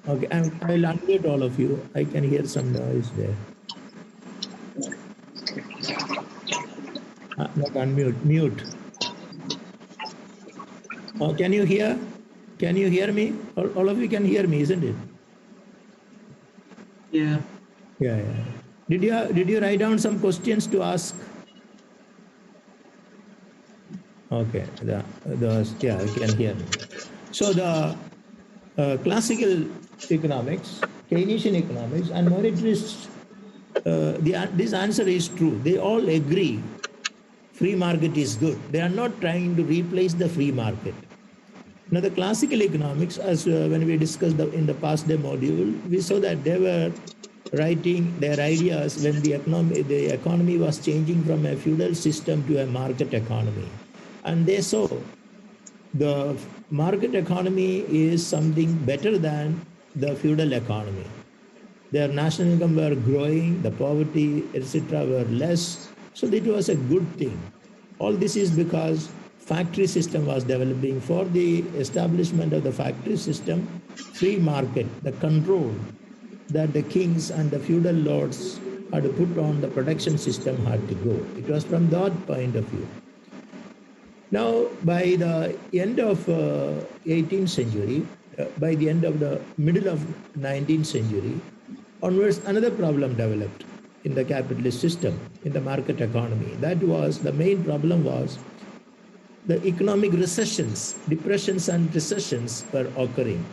Okay, I'll unmute all of you. I can hear some noise there. Not unmute, mute. Oh, can you hear? Can you hear me? All of you can hear me, isn't it? Yeah. Yeah. Did you write down some questions to ask? Okay. Yeah, I can hear me. So the classical economics, Keynesian economics, and monetarists, this answer is true. They all agree free market is good. They are not trying to replace the free market. Now, the classical economics, as when we discussed in the past day module, we saw that they were writing their ideas when the economy was changing from a feudal system to a market economy. And they saw the market economy is something better than the feudal economy. Their national income were growing, the poverty, etc., were less. So it was a good thing. All this is because factory system was developing. For the establishment of the factory system, free market, the control that the kings and the feudal lords had to put on the production system had to go. It was from that point of view. Now, by the end of 18th century, by the end of the middle of 19th century, onwards, another problem developed in the capitalist system, in the market economy. That was, the main problem was the economic recessions, depressions and recessions were occurring.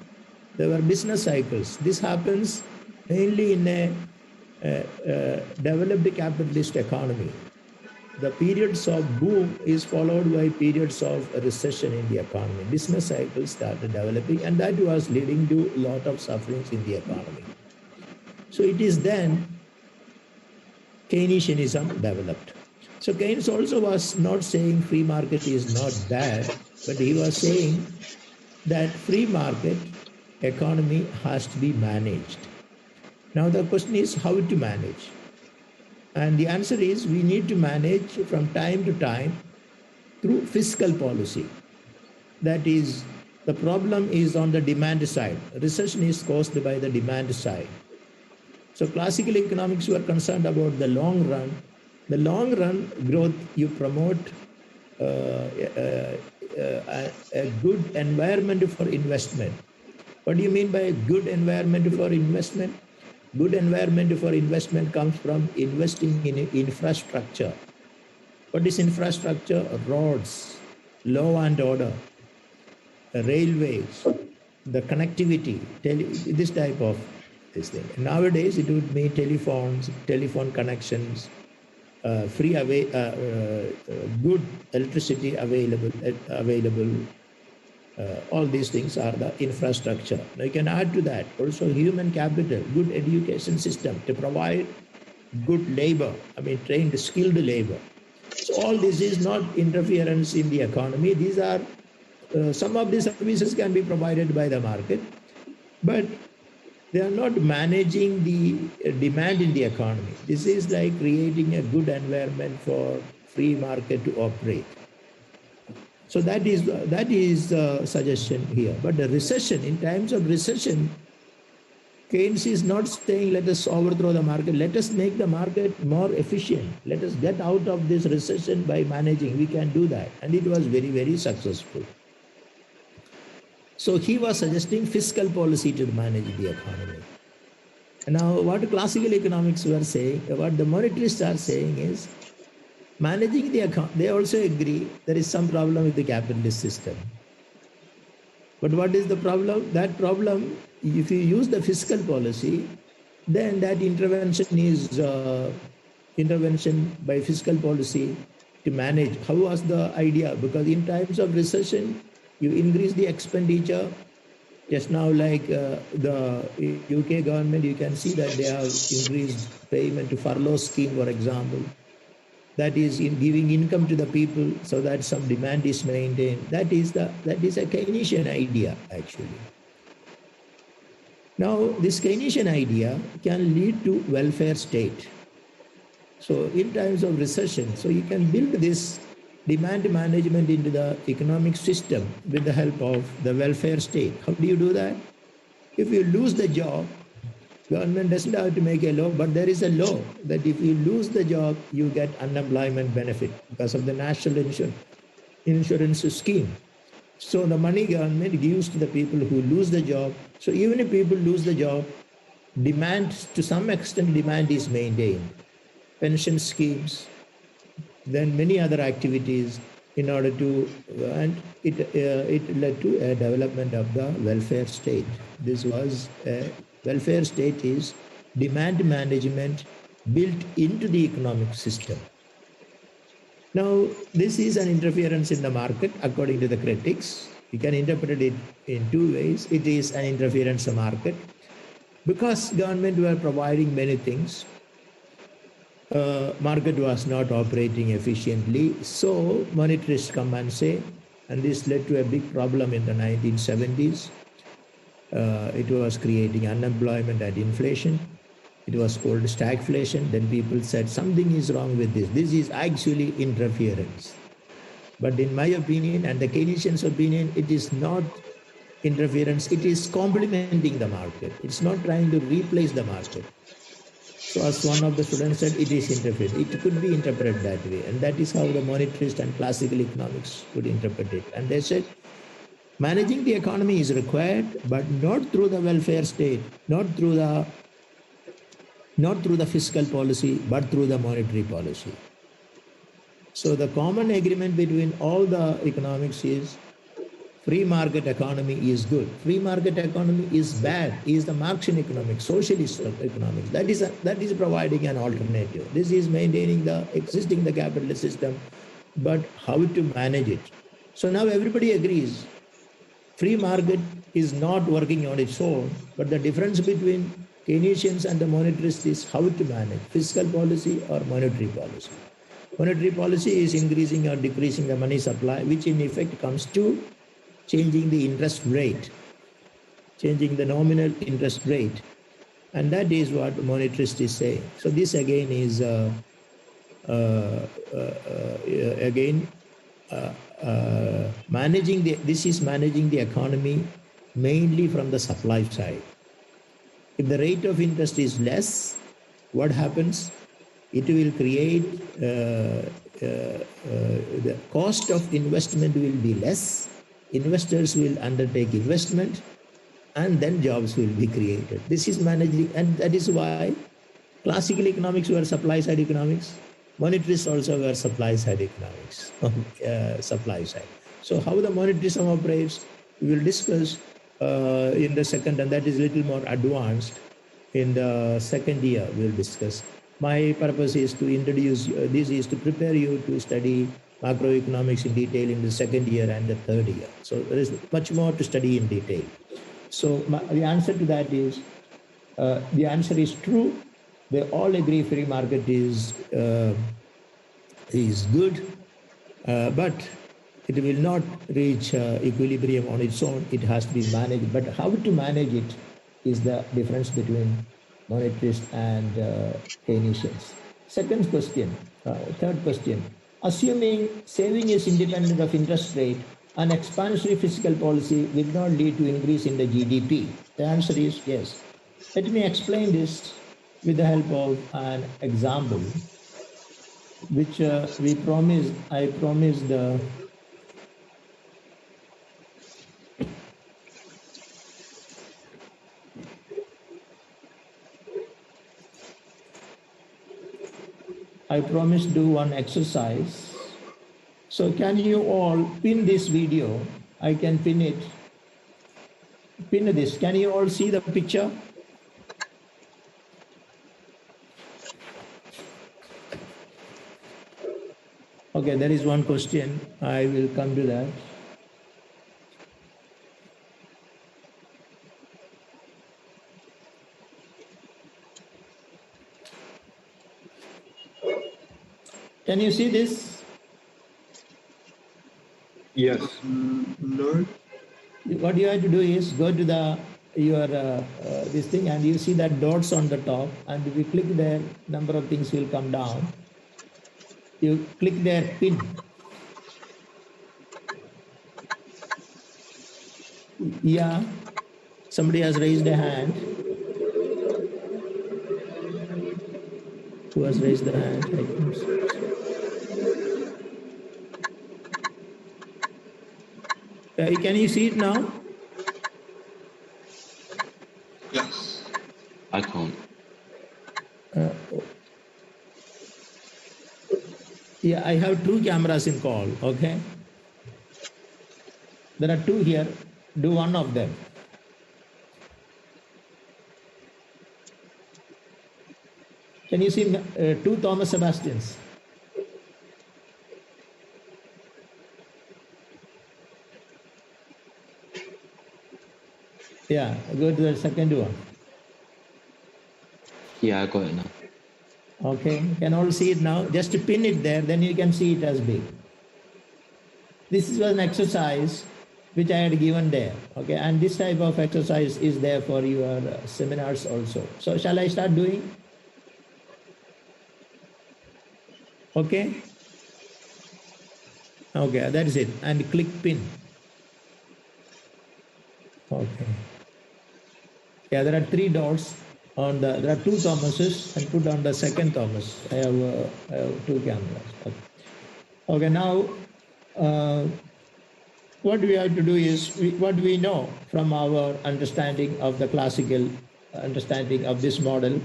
There were business cycles. This happens mainly in a developed capitalist economy. The periods of boom is followed by periods of recession in the economy. Business cycles started developing, and that was leading to a lot of sufferings in the economy. So it is then Keynesianism developed. So Keynes also was not saying free market is not bad, but he was saying that free market economy has to be managed. Now the question is how to manage. And the answer is we need to manage from time to time through fiscal policy. That is, the problem is on the demand side. Recession is caused by the demand side. So classical economics were concerned about the long run. The long run growth, you promote a good environment for investment. What do you mean by a good environment for investment? Good environment for investment comes from investing in infrastructure. What is infrastructure? Roads, law and order, railways, the connectivity, this type of this thing. Nowadays, it would mean telephones, telephone connections, good electricity available. All these things are the infrastructure. Now you can add to that also human capital, good education system to provide good labor, trained, skilled labor. So all this is not interference in the economy. These are, some of these services can be provided by the market, but they are not managing the demand in the economy. This is like creating a good environment for free market to operate. So that is the suggestion here. But the recession, in times of recession, Keynes is not saying let us overthrow the market. Let us make the market more efficient. Let us get out of this recession by managing. We can do that. And it was very, very successful. So he was suggesting fiscal policy to manage the economy. Now, what classical economics were saying, what the monetarists are saying is, managing the account, they also agree there is some problem with the capitalist system. But what is the problem? That problem, if you use the fiscal policy, then that intervention is intervention by fiscal policy to manage. How was the idea? Because in times of recession, you increase the expenditure. Just now, like the UK government, you can see that they have increased payment to furlough scheme, for example. That is in giving income to the people so that some demand is maintained. That is a Keynesian idea, actually. Now, this Keynesian idea can lead to welfare state. So in times of recession, so you can build this demand management into the economic system with the help of the welfare state. How do you do that? If you lose the job, government doesn't have to make a law, but there is a law that if you lose the job, you get unemployment benefit because of the national insurance scheme. So the money government gives to the people who lose the job. So even if people lose the job, demand, to some extent, demand is maintained. Pension schemes, then many other activities in order to, and it led to a development of the welfare state. This was a welfare state is demand management built into the economic system. Now, this is an interference in the market, according to the critics. You can interpret it in two ways. It is an interference in the market because government were providing many things. Market was not operating efficiently, so monetarists come and say, and this led to a big problem in the 1970s. It was creating unemployment and inflation. It was called stagflation. Then people said something is wrong with this. This is actually interference. But in my opinion and the Keynesians' opinion, it is not interference. It is complementing the market. It's not trying to replace the market. So as one of the students said, it is interference. It could be interpreted that way. And that is how the monetarist and classical economics could interpret it. And they said, managing the economy is required, but not through the welfare state, not through the fiscal policy, but through the monetary policy. So the common agreement between all the economics is free market economy is good. Free market economy is bad, is the Marxian economics, socialist economics. That is providing an alternative. This is maintaining the capitalist system, but how to manage it. So now everybody agrees free market is not working on its own, but the difference between Keynesians and the monetarists is how to manage fiscal policy or monetary policy. Monetary policy is increasing or decreasing the money supply, which in effect comes to changing the interest rate, changing the nominal interest rate. And that is what monetarist is saying. So this again is, managing the economy mainly from the supply side. If the rate of interest is less, what happens? It will create, the cost of investment will be less, investors will undertake investment, and then jobs will be created. This is managing, and that is why classical economics were supply side economics, monetarists also were supply side economics, supply side. So how the monetarism operates, we will discuss in the second, and that is a little more advanced. In the second year, we'll discuss. My purpose is to introduce, this is to prepare you to study macroeconomics in detail in the second year and the third year. So there is much more to study in detail. So the answer to that is, the answer is true. They all agree free market is good, but it will not reach equilibrium on its own. It has to be managed. But how to manage it is the difference between monetarists and Keynesians. Second question, third question. Assuming saving is independent of interest rate, an expansionary fiscal policy will not lead to increase in the GDP. The answer is yes. Let me explain this with the help of an example, which I promised do one exercise. So can you all pin this video? I can pin it. Pin this. Can you all see the picture? Okay, there is one question. I will come to that. Can you see this? Yes. No. What you have to do is go to this thing, and you see that dots on the top, and if you click there, number of things will come down. You click there, pin. Yeah. Somebody has raised a hand. Who has raised the hand? I don't see. Can you see it now? Yes. I can't. Yeah, I have two cameras in call, okay? There are two here. Do one of them. Can you see two Thomas Sebastians? Yeah, go to the second one. Yeah, I got it now. Okay, can all see it now? Just pin it there, then you can see it as big. This was an exercise which I had given there, okay? And this type of exercise is there for your seminars also. So shall I start doing? Okay? Okay, that is it. And click pin. Okay. Yeah, there are three dots on the, there are two Thomases, and put on the second Thomas. I have two cameras. Okay, okay now what we have to do is, what we know from our understanding of the classical understanding of this model,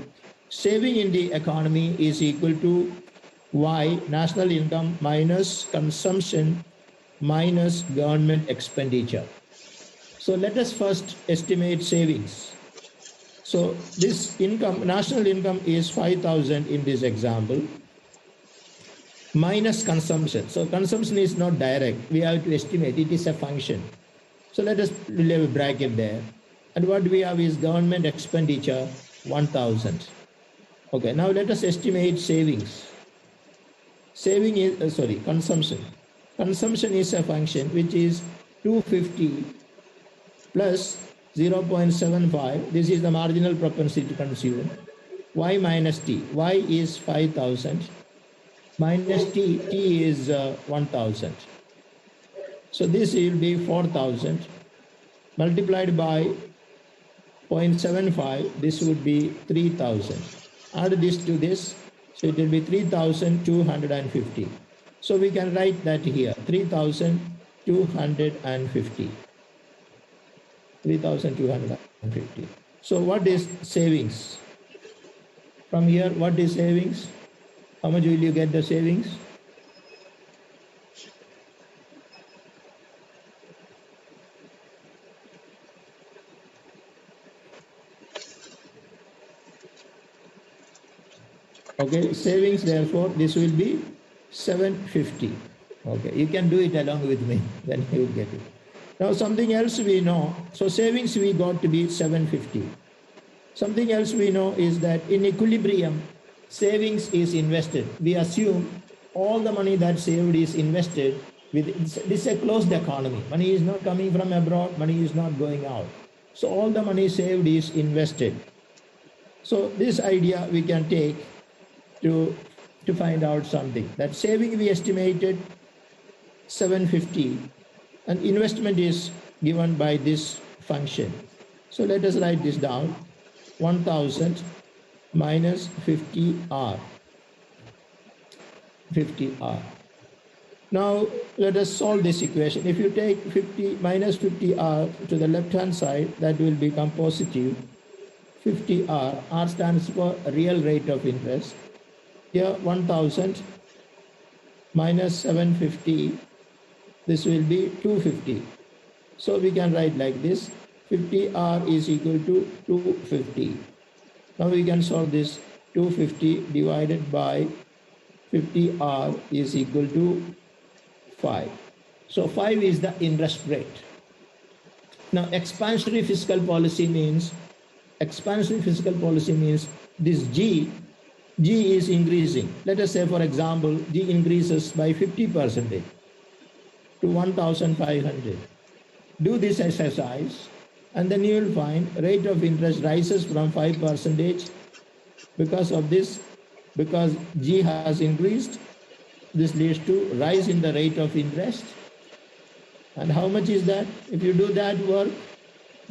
saving in the economy is equal to Y, national income, minus consumption, minus government expenditure. So let us first estimate savings. So this income, national income is 5,000 in this example, minus consumption. So consumption is not direct. We have to estimate. It is a function. So let us leave a bracket there. And what we have is government expenditure, 1,000. Okay, now let us estimate savings. Saving is, consumption. Consumption is a function which is 250 plus 0.75. This is the marginal propensity to consume. Y minus T. Y is 5,000. Minus T. T is 1,000. So this will be 4,000 multiplied by 0.75. This would be 3,000. Add this to this. So it will be 3,250. So we can write that here, 3,250. 3,250. So what is savings? From here, what is savings? How much will you get the savings? Okay, savings, therefore, this will be 750. Okay, you can do it along with me, then you will get it. Now something else we know, so savings we got to be 750. Something else we know is that in equilibrium, savings is invested. We assume all the money that saved is invested with, this is a closed economy. Money is not coming from abroad, money is not going out. So all the money saved is invested. So this idea we can take to find out something. That saving we estimated 750 and investment is given by this function. So let us write this down. 1,000 minus 50R. 50R. Now let us solve this equation. If you take 50 minus 50R to the left hand side, that will become positive 50R. R stands for real rate of interest. Here 1,000 minus 750, this will be 250. So we can write like this, 50R is equal to 250. Now we can solve this. 250 divided by 50R is equal to 5. So 5 is the interest rate. Now expansionary fiscal policy means this G is increasing. Let us say, for example, G increases by 50% to 1,500. Do this exercise and then you will find rate of interest rises from 5% because of this, because G has increased. This leads to rise in the rate of interest. And how much is that? If you do that work,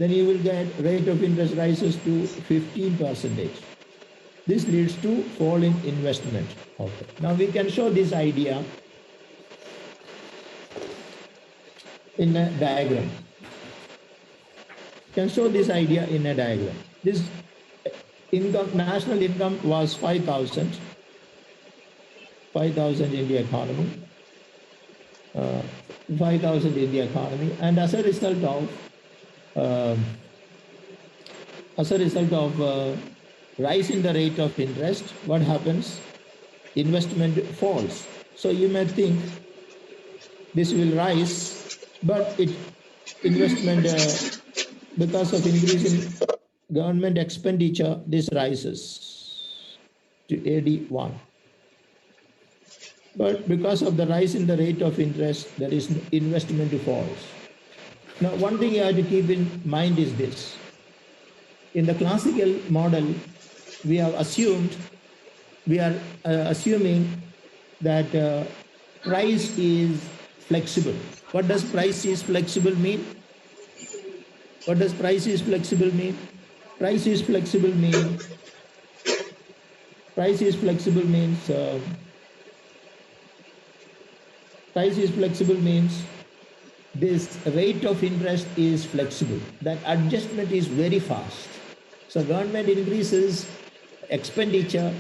then you will get rate of interest rises to 15%. This leads to fall in investment. Okay. Now we can show this idea in a diagram. Can show this idea in a diagram. This income, national income was 5,000 in the economy, 5,000 in the economy, and as a result of rise in the rate of interest, what happens? Investment falls. So you may think this will rise, but investment because of increase in government expenditure, this rises to 81. But because of the rise in the rate of interest, there is investment falls. Now, one thing you have to keep in mind is this. In the classical model, we are assuming that price is flexible. What does price is flexible mean? What does price is flexible mean? Price is flexible means this rate of interest is flexible. That adjustment is very fast. So government increases expenditure.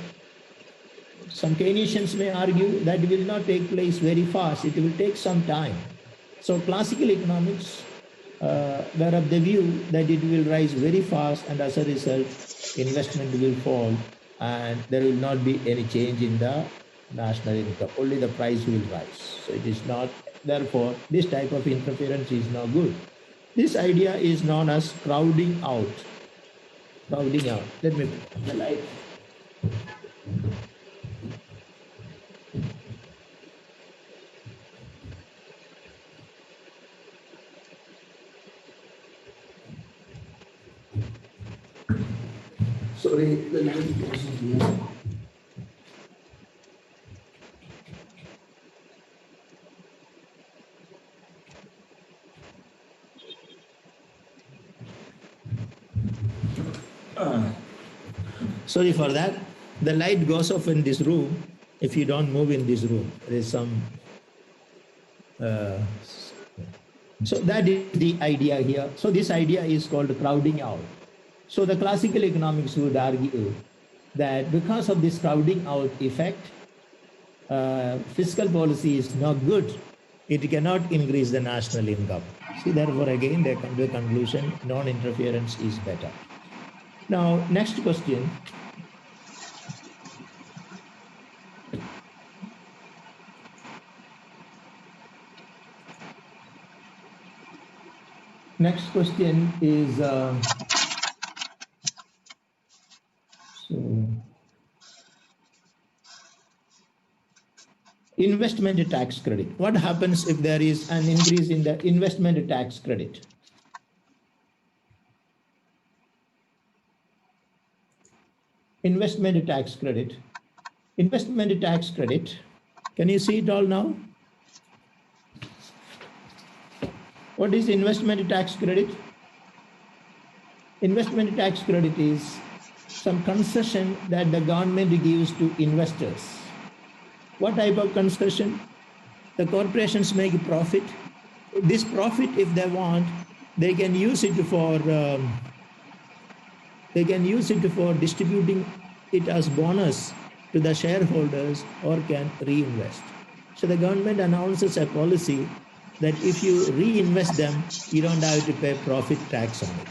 Some Keynesians may argue that will not take place very fast. It will take some time. So classical economics were of the view that it will rise very fast, and as a result, investment will fall, and there will not be any change in the national income. Only the price will rise. So it is not, therefore, this type of interference is not good. This idea is known as crowding out. Crowding out. Let me put the light. Sorry, the light is here. Sorry for that. The light goes off in this room if you don't move in this room. There is some. So that is the idea here. So this idea is called crowding out. So the classical economics would argue that because of this crowding out effect, fiscal policy is not good. It cannot increase the national income. See, therefore, again, they come to a conclusion, non-interference is better. Now, next question. Next question is, investment tax credit. What happens if there is an increase in the investment tax credit? Investment tax credit. Investment tax credit. Can you see it all now? What is investment tax credit? Investment tax credit is some concession that the government gives to investors. What type of concession? The corporations make profit. This profit, if they want, they can use it for distributing it as bonus to the shareholders, or can reinvest. So the government announces a policy that if you reinvest them, you don't have to pay profit tax on it.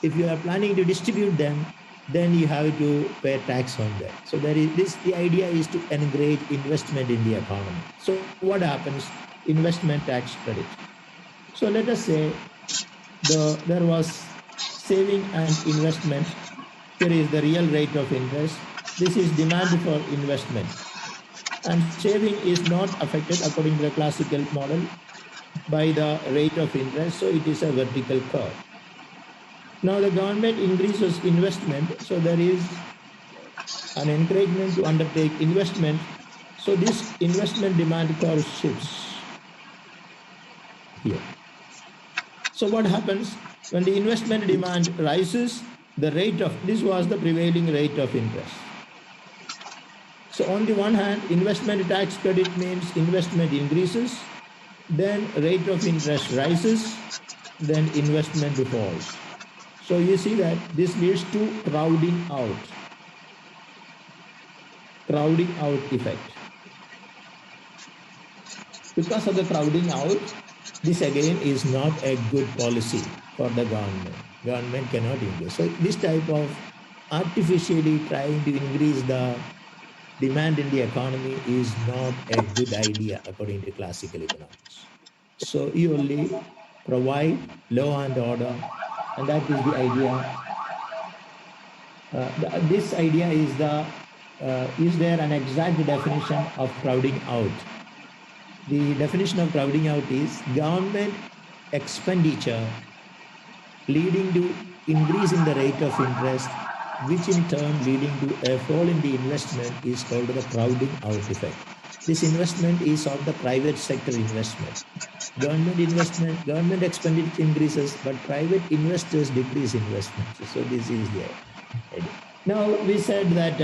If you are planning to distribute them, then you have to pay tax on that. So there is this. The idea is to encourage investment in the economy. So what happens? Investment tax credit. So let us say there was saving and investment. Here is the real rate of interest. This is demand for investment. And saving is not affected according to the classical model by the rate of interest. So it is a vertical curve. Now the government increases investment, so there is an encouragement to undertake investment. So this investment demand curve shifts here. So what happens? When the investment demand rises, this was the prevailing rate of interest. So on the one hand, investment tax credit means investment increases, then rate of interest rises, then investment falls. So you see that this leads to crowding out effect. Because of the crowding out, this again is not a good policy for the government. Government cannot increase. So this type of artificially trying to increase the demand in the economy is not a good idea according to classical economics. So you only provide law and order, and that is the idea. This idea is there an exact definition of crowding out? The definition of crowding out is government expenditure leading to increase in the rate of interest, which in turn leading to a fall in the investment is called the crowding out effect. This investment is of the private sector investment. Government expenditure increases, but private investors decrease investment. So this is the idea. Now we said that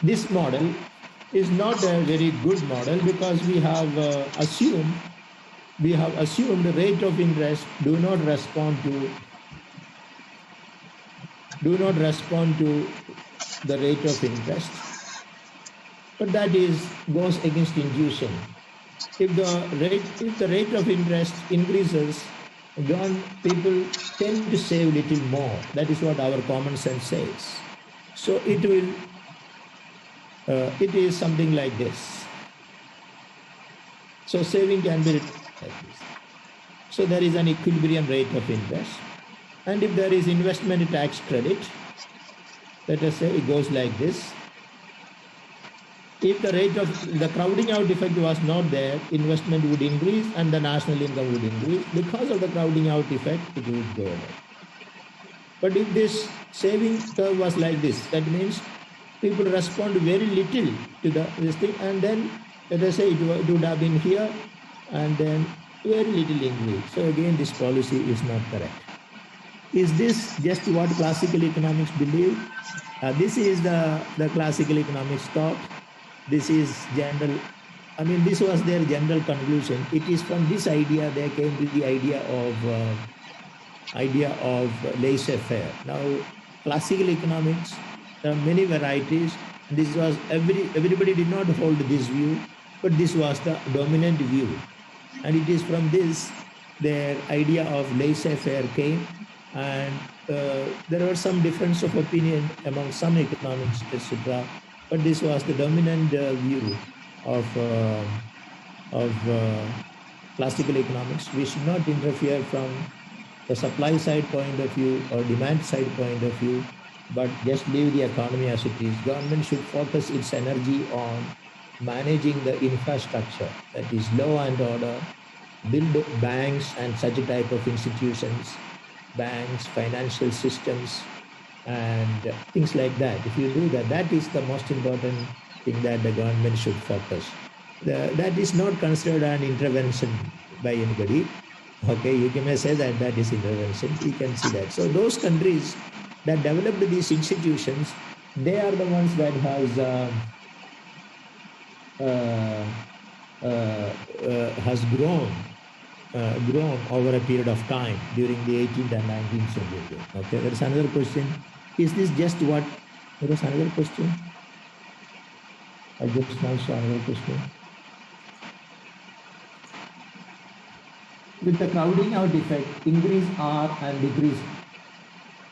this model is not a very good model because we have assumed the rate of interest do not respond to the rate of interest, but that goes against intuition. If the rate of interest increases, then people tend to save little more. That is what our common sense says. So it is something like this. So saving can be like this. So there is an equilibrium rate of interest. And if there is investment tax credit, let us say it goes like this. If the rate of the crowding out effect was not there, investment would increase and the national income would increase. Because of the crowding out effect, it would go down. But if this saving curve was like this, that means people respond very little to this thing, and then let us say it would have been here and then very little increase. So again, this policy is not correct. Is this just what classical economics believe? This is the classical economics thought. This is general. I mean, this was their general conclusion. It is from this idea they came to the idea of laissez-faire. Now, classical economics, there are many varieties. This was everybody did not hold this view, but this was the dominant view, and it is from this their idea of laissez-faire came. And there were some difference of opinion among some economics, etc. But this was the dominant view of classical economics. We should not interfere from the supply side point of view or demand side point of view, but just leave the economy as it is. Government should focus its energy on managing the infrastructure, that is law and order, build banks and such a type of institutions, banks, financial systems, and things like that. If you do that, that is the most important thing that the government should focus. That is not considered an intervention by anybody. Okay, you may say that that is intervention. You can see that. So those countries that developed these institutions, they are the ones that has grown over a period of time during the 18th and 19th century. Okay, there is another question. Is this just what? There is another question. I just now saw another question. With the crowding out effect, increase R and decrease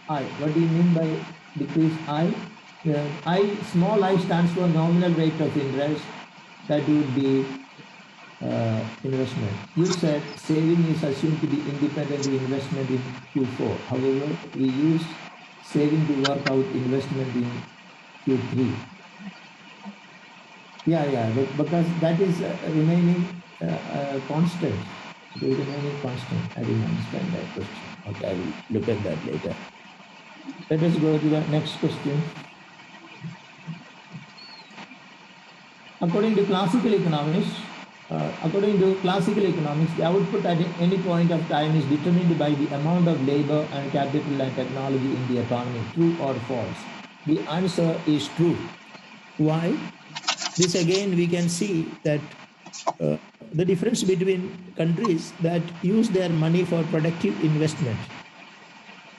I. What do you mean by decrease I? Small I stands for nominal rate of interest. That would be investment. You said saving is assumed to be independent of investment in Q4. However, we use saving to work out investment in Q3. Yeah, because that is remaining constant. It is remaining constant. I didn't understand that question. Okay, I will look at that later. Let us go to the next question. According to classical economics, According to classical economics, the output at any point of time is determined by the amount of labor and capital and technology in the economy. True or false? The answer is true. Why? This again we can see that the difference between countries that use their money for productive investment.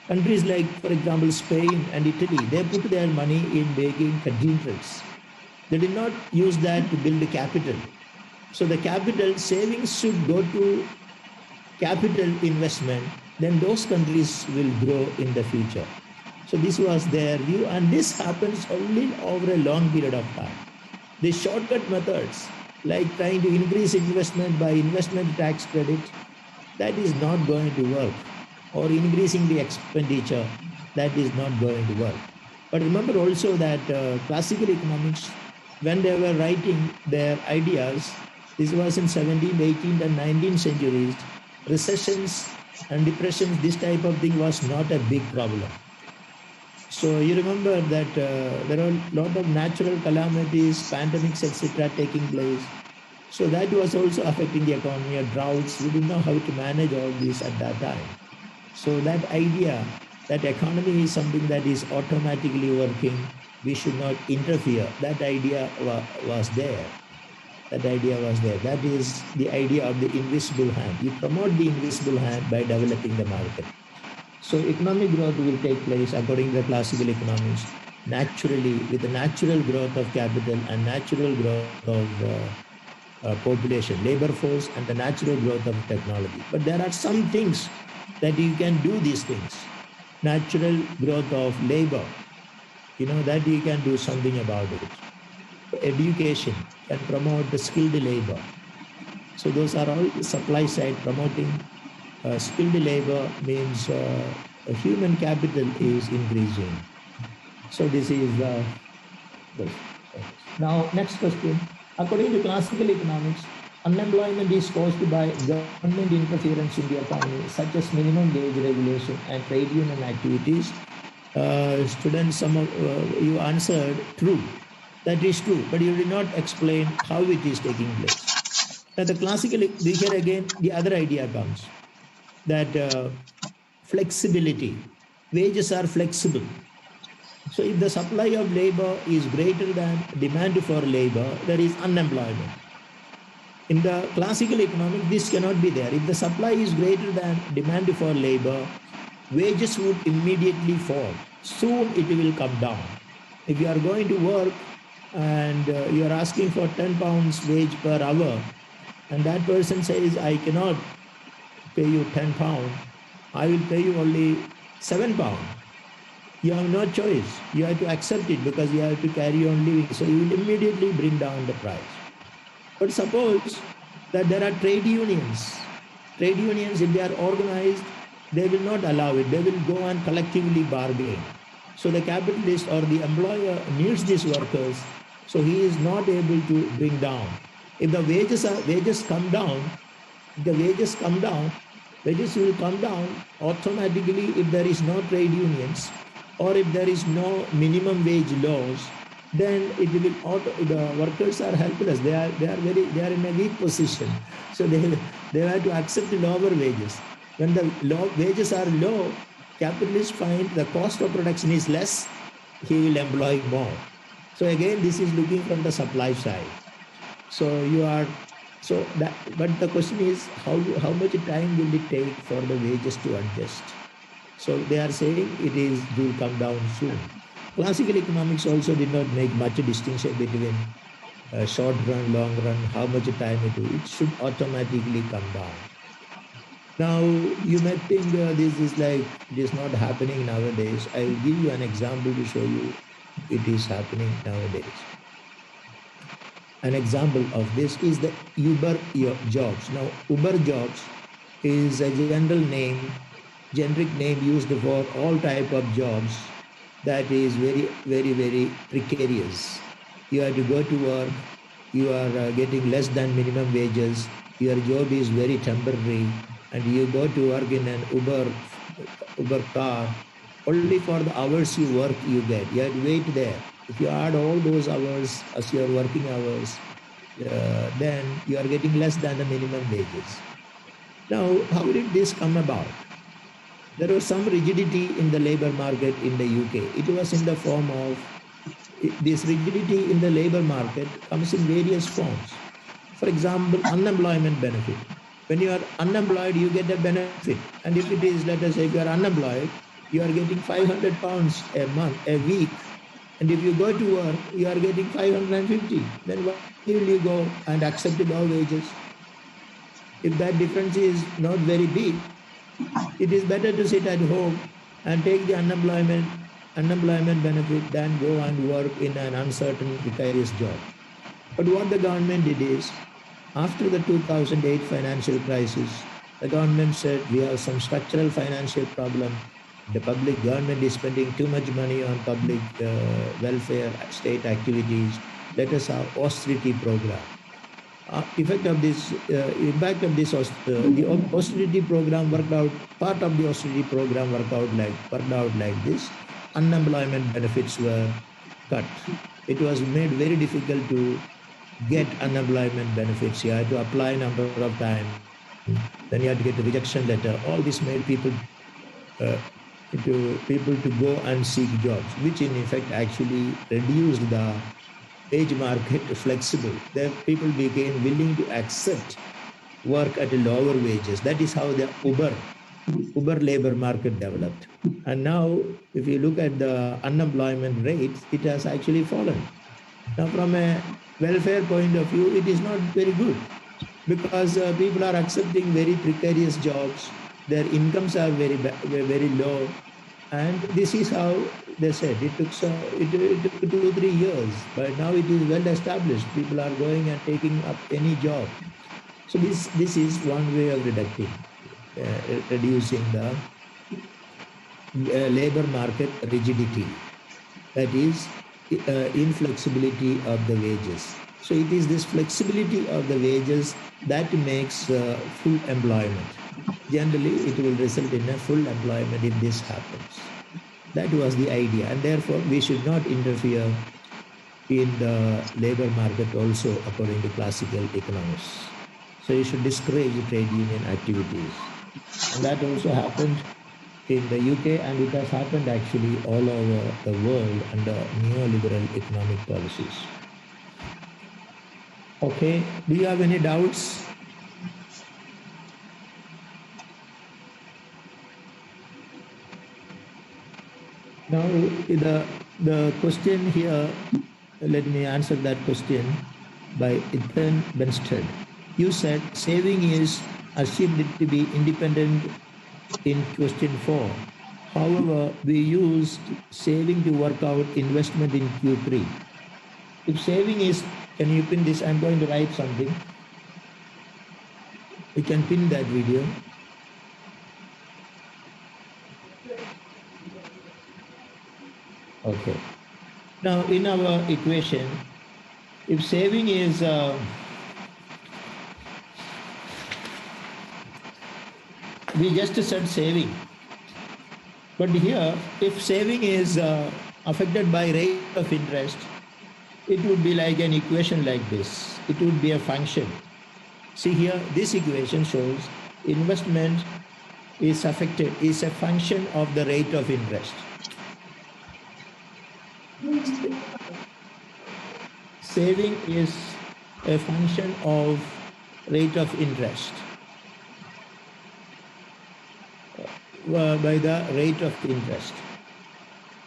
Countries like, for example, Spain and Italy, they put their money in making cathedrals. They did not use that to build capital. So the capital savings should go to capital investment, then those countries will grow in the future. So this was their view, and this happens only over a long period of time. The shortcut methods, like trying to increase investment by investment tax credit, that is not going to work. Or increasing the expenditure, that is not going to work. But remember also that classical economics, when they were writing their ideas, this was in 17th, 18th and 19th centuries, recessions and depressions, this type of thing was not a big problem. So you remember that there are a lot of natural calamities, pandemics, etc. taking place. So that was also affecting the economy, droughts. We didn't know how to manage all this at that time. So that idea that economy is something that is automatically working, we should not interfere, that idea was there. That idea was there. That is the idea of the invisible hand. You promote the invisible hand by developing the market. So economic growth will take place according to the classical economics naturally, with the natural growth of capital and natural growth of population, labor force, and the natural growth of technology. But there are some things that you can do these things. Natural growth of labor, that you can do something about it. Education can promote the skilled labor. So those are all supply side promoting. Skilled labor means human capital is increasing. So this is this. Now next question. According to classical economics, unemployment is caused by government interference in the economy, such as minimum wage regulation and trade union activities. Students, some of you answered true. That is true, but you did not explain how it is taking place. Now the classical, here again, the other idea comes that flexibility, wages are flexible. So if the supply of labor is greater than demand for labor, there is unemployment. In the classical economics, this cannot be there. If the supply is greater than demand for labor, wages would immediately fall. Soon it will come down. If you are going to work and you are asking for 10 pounds wage per hour, and that person says, I cannot pay you 10 pounds, I will pay you only 7 pounds. You have no choice. You have to accept it because you have to carry on living. So you will immediately bring down the price. But suppose that there are trade unions. Trade unions, if they are organized, they will not allow it. They will go and collectively bargain. So the capitalist or the employer needs these workers, so he is not able to bring down. If the wages come down, wages will come down automatically if there is no trade unions or if there is no minimum wage laws. Then the workers are helpless. They are in a weak position. So they have to accept lower wages. When the wages are low, capitalists find the cost of production is less, he will employ more. So again, this is looking from the supply side. But the question is how much time will it take for the wages to adjust? So they are saying it will come down soon. Classical economics also did not make much distinction between short run, long run, how much time it will. It should automatically come down. Now, you may think this is not happening nowadays. I will give you an example to show you it is happening nowadays. An example of this is the Uber jobs. Now, Uber jobs is a generic name used for all type of jobs that is very, very, very precarious. You have to go to work, you are getting less than minimum wages, your job is very temporary, and you go to work in an Uber car, only for the hours you work you get. You have to wait there. If you add all those hours as your working hours, then you are getting less than the minimum wages. Now, how did this come about? There was some rigidity in the labor market in the UK. It was in the form of, this rigidity in the labor market comes in various forms. For example, unemployment benefit. When you are unemployed, you get a benefit. And if it is, let us say, if you are unemployed, you are getting 500 pounds a month, a week. And if you go to work, you are getting 550. Then why will you go and accept low wages? If that difference is not very big, it is better to sit at home and take the unemployment benefit than go and work in an uncertain, precarious job. But what the government did is, after the 2008 financial crisis, the government said we have some structural financial problem. The public government is spending too much money on public welfare, state activities. Let us have austerity program. Impact of this, the austerity program worked out. Part of the austerity program worked out like this. Unemployment benefits were cut. It was made very difficult to get unemployment benefits. You had to apply a number of times. Then you had to get a rejection letter. All this made people to go and seek jobs, which in effect actually reduced the wage market flexible. The people became willing to accept work at lower wages. That is how the Uber labor market developed. And now, if you look at the unemployment rate, it has actually fallen. Now, from a welfare point of view, it is not very good because people are accepting very precarious jobs. Their incomes are very low. And this is how they said it took 2-3 years, but now it is well established. People are going and taking up any job. So this is one way of reducing the labor market rigidity, that is inflexibility of the wages. So it is this flexibility of the wages that makes full employment. Generally, it will result in a full employment if this happens. That was the idea, and therefore we should not interfere in the labor market also, according to classical economists. So you should discourage trade union activities. And that also happened in the UK, and it has happened actually all over the world under neoliberal economic policies. Okay, do you have any doubts? Now, the question here, let me answer that question by Ethan Benstead. You said saving is assumed to be independent in question 4. However, we used saving to work out investment in Q3. If saving is, can you pin this? I'm going to write something. You can pin that video. Okay. Now, in our equation, if saving is we just said saving, but here, if saving is affected by rate of interest, it would be like an equation like this. It would be a function. See here, this equation shows investment is affected, is a function of the rate of interest. Saving is a function of rate of interest by the rate of interest.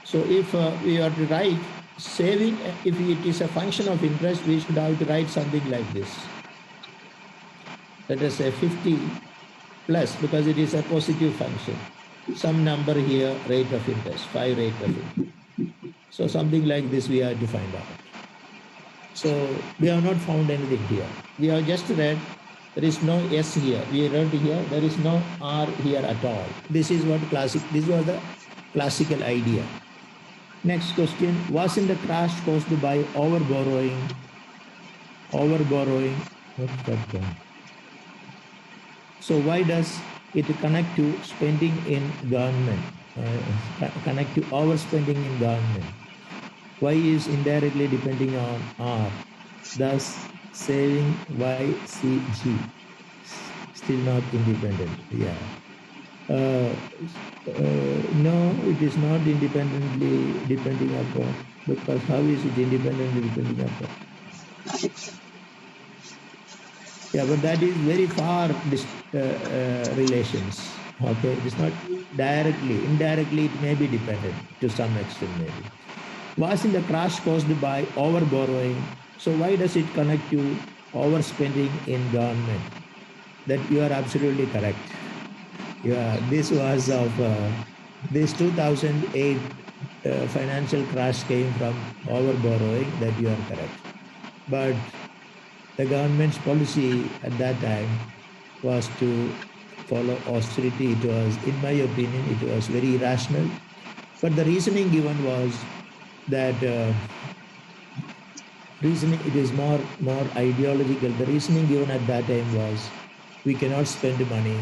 So if we are to write saving, if it is a function of interest, we should have to write something like this. Let us say 50 plus, because it is a positive function. Some number here, rate of interest, 5 rate of interest. So something like this we have to find out. So we have not found anything here. We have just read there is no S here. We read here there is no R here at all. This is what this was the classical idea. Next question, wasn't the crash caused by overborrowing? What's that one? So why does it connect to spending in government? Connect to overspending in government? Y is indirectly depending on R. Thus, saving YCG, still not independent. Yeah. No, it is not independently depending upon, because how is it independently depending upon? Yeah, but that is very far relations. Okay, it is not directly, indirectly it may be dependent to some extent maybe. Wasn't the crash caused by over borrowing? So why does it connect to overspending in government? That you are absolutely correct. Yeah, this was of this 2008 financial crash came from over borrowing. That you are correct, but the government's policy at that time was to follow austerity. It was, in my opinion, it was very irrational. But the reasoning given was that reasoning, it is more ideological. The reasoning given at that time was we cannot spend money.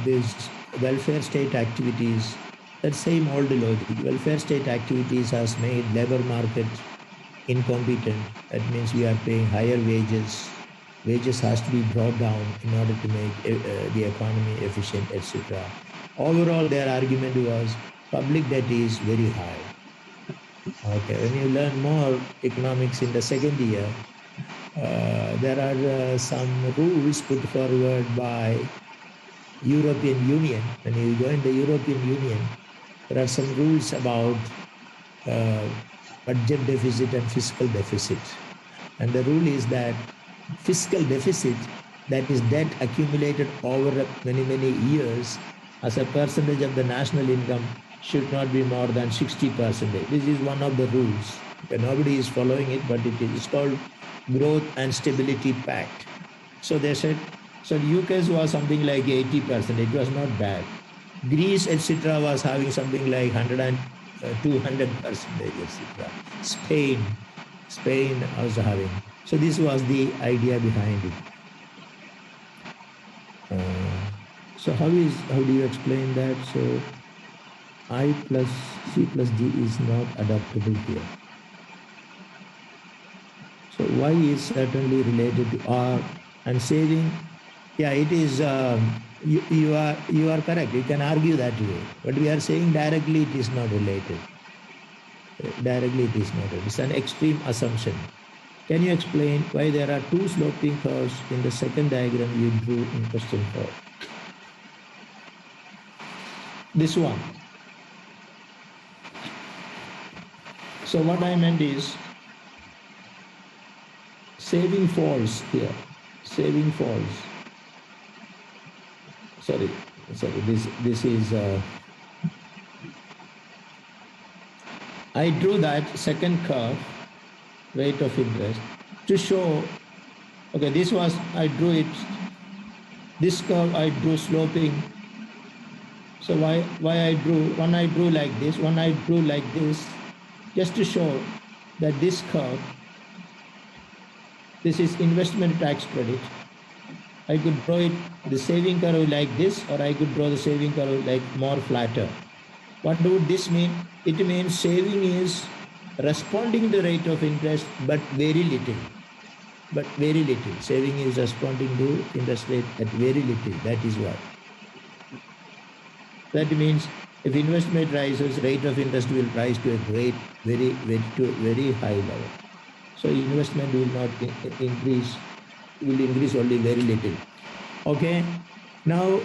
These welfare state activities, that same old logic. Welfare state activities has made labor market incompetent. That means we are paying higher wages. Wages has to be brought down in order to make the economy efficient, etc. Overall, their argument was public debt is very high. Okay, when you learn more economics in the second year, there are some rules put forward by European Union. When you join the European Union, there are some rules about budget deficit and fiscal deficit. And the rule is that fiscal deficit, that is debt accumulated over many years as a percentage of the national income, should not be more than 60%. This is one of the rules. Nobody is following it, but it is called Growth and Stability Pact. So they said, so UK's was something like 80%. It was not bad. Greece, etc., was having something like 100 and 200%, etc. Spain also having. So this was the idea behind it. So how do you explain that? So I plus C plus D is not adaptable here. So Y is certainly related to R, and saving, yeah, it is, you are correct. You can argue that way. But we are saying directly it is not related. Directly it is not related. It's an extreme assumption. Can you explain why there are two sloping curves in the second diagram you drew in question 4? This one. So what I meant is saving falls here. Saving falls. Sorry. This is. I drew that second curve, rate of interest, to show. Okay, this was, I drew it. This curve I drew sloping. So why I drew, one I drew like this, one I drew like this, just to show that this curve, this is investment tax credit. I could draw it, the saving curve like this, or I could draw the saving curve like more flatter. What would this mean? It means saving is responding to the rate of interest, but very little. But very little. Saving is responding to interest rate at very little. That is what. That means if investment rises, rate of interest will rise to a very high level. So investment will not increase, will increase only very little. Okay. Now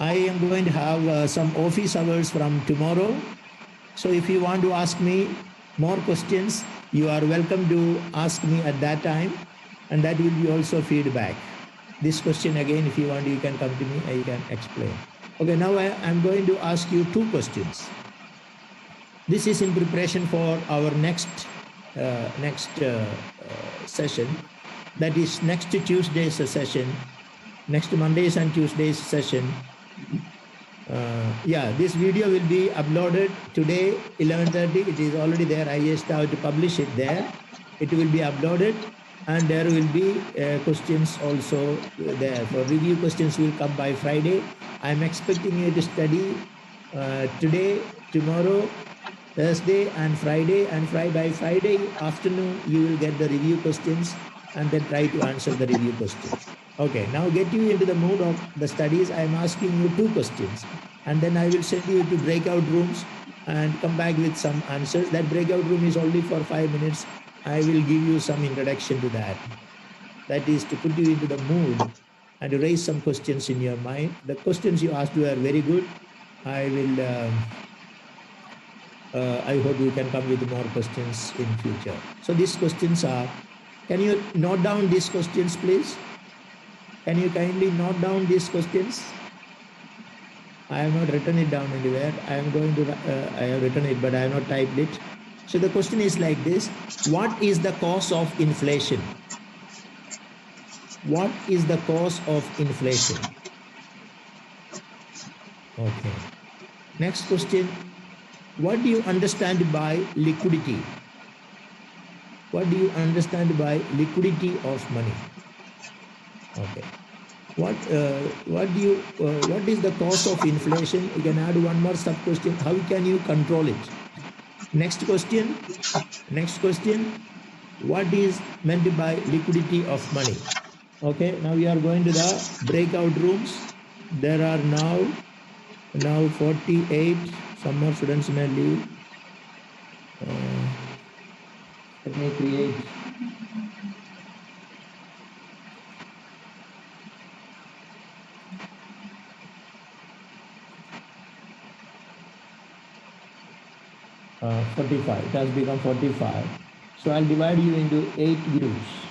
I am going to have some office hours from tomorrow. So if you want to ask me more questions, you are welcome to ask me at that time, and that will be also feedback. This question again, if you want, you can come to me, I can explain. Okay, now I am going to ask you two questions. This is in preparation for our next session. That is next Tuesday's session, next Mondays and Tuesdays session. Yeah, this video will be uploaded today, 11:30. It is already there. I just have to publish it there. It will be uploaded, and there will be questions also there. For review questions will come by Friday. I am expecting you to study today, tomorrow, Thursday, and Friday. And by Friday afternoon, you will get the review questions. and then try to answer the review questions. Okay, now get you into the mood of the studies. I am asking you 2 questions, and then I will send you to breakout rooms and come back with some answers. That breakout room is only for 5 minutes. I will give you some introduction to that. That is to put you into the mood and to raise some questions in your mind. The questions you asked were very good. I will. I hope you can come with more questions in future. So these questions are, can you note down these questions, please? Can you kindly note down these questions? I have not written it down anywhere. I am going to, I have written it, but I have not typed it. So the question is like this: what is the cause of inflation? What is the cause of inflation? Okay. Next question: what do you understand by liquidity? What do you understand by liquidity of money? Okay. What is the cause of inflation? You can add one more sub question. How can you control it? Next question. What is meant by liquidity of money? Okay. Now we are going to the breakout rooms. There are now 48. Some more students may leave. Let me create. Uh, 45. It has become 45. So I'll divide you into 8 groups.